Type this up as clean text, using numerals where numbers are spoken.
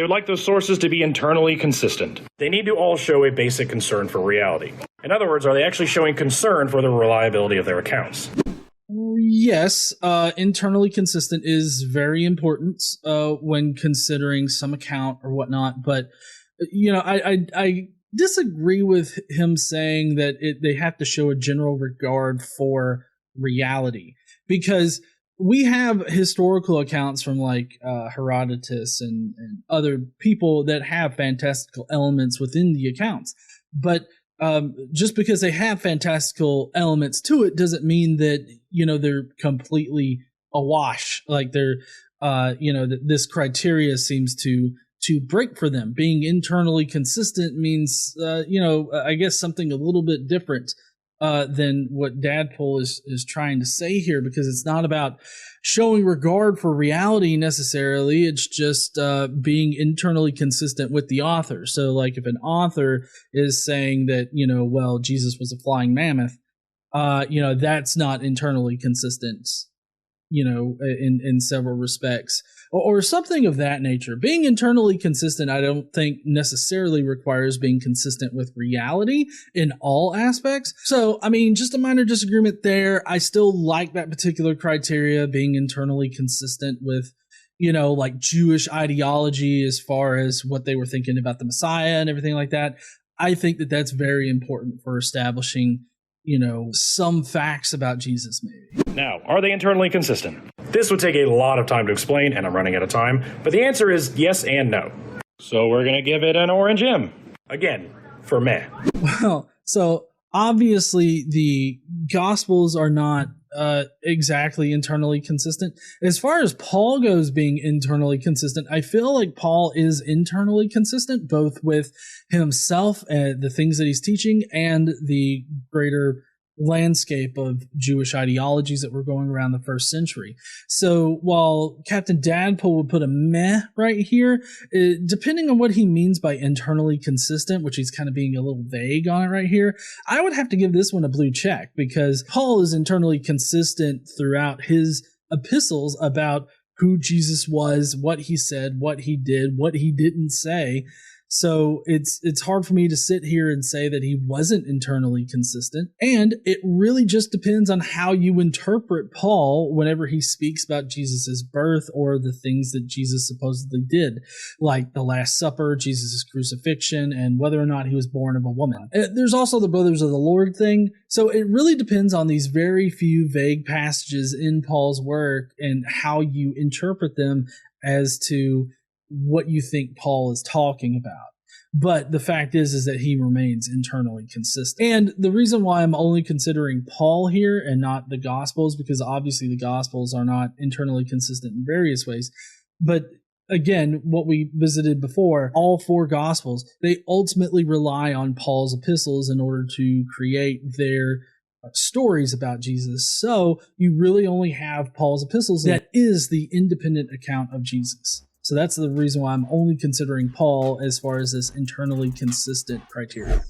They would like those sources to be internally consistent. They need to all show a basic concern for reality. In other words, are they actually showing concern for the reliability of their accounts? Yes, internally consistent is very important when considering some account or whatnot. But I disagree with him saying that they have to show a general regard for reality, because we have historical accounts from like Herodotus and other people that have fantastical elements within the accounts. But just because they have fantastical elements to it doesn't mean that, they're completely awash. Like they're, this criteria seems to break for them. Being internally consistent means, I guess something a little bit different than what Dadpool is trying to say here, because it's not about showing regard for reality necessarily. It's just being internally consistent with the author. So like if an author is saying that, Jesus was a flying mammoth, that's not internally consistent, in several respects, or something of that nature. Being internally consistent, I don't think necessarily requires being consistent with reality in all aspects. So, just a minor disagreement there. I still like that particular criteria, being internally consistent with, like Jewish ideology as far as what they were thinking about the Messiah and everything like that. I think that that's very important for establishing some facts about Jesus, maybe. Now, are they internally consistent? This would take a lot of time to explain, and I'm running out of time, but the answer is yes and no. So we're going to give it an orange M. Again, for meh. Well, so obviously the Gospels are not exactly internally consistent. As far as Paul goes being internally consistent, I feel like Paul is internally consistent, both with himself and the things that he's teaching and the greater landscape of Jewish ideologies that were going around the first century. So while Captain Dadpool would put a meh right here, depending on what he means by internally consistent, which he's kind of being a little vague on it right here, I would have to give this one a blue check, because Paul is internally consistent throughout his epistles about who Jesus was, what he said, what he did, what he didn't say. So it's hard for me to sit here and say that he wasn't internally consistent. And it really just depends on how you interpret Paul whenever he speaks about Jesus' birth or the things that Jesus supposedly did, like the Last Supper, Jesus' crucifixion, and whether or not he was born of a woman. There's also the Brothers of the Lord thing. So it really depends on these very few vague passages in Paul's work and how you interpret them as to what you think Paul is talking about. But the fact is that he remains internally consistent. And the reason why I'm only considering Paul here and not the Gospels, because obviously the Gospels are not internally consistent in various ways. But again, what we visited before, all four Gospels, they ultimately rely on Paul's epistles in order to create their stories about Jesus. So you really only have Paul's epistles. That is the independent account of Jesus. So that's the reason why I'm only considering Paul as far as this internally consistent criteria.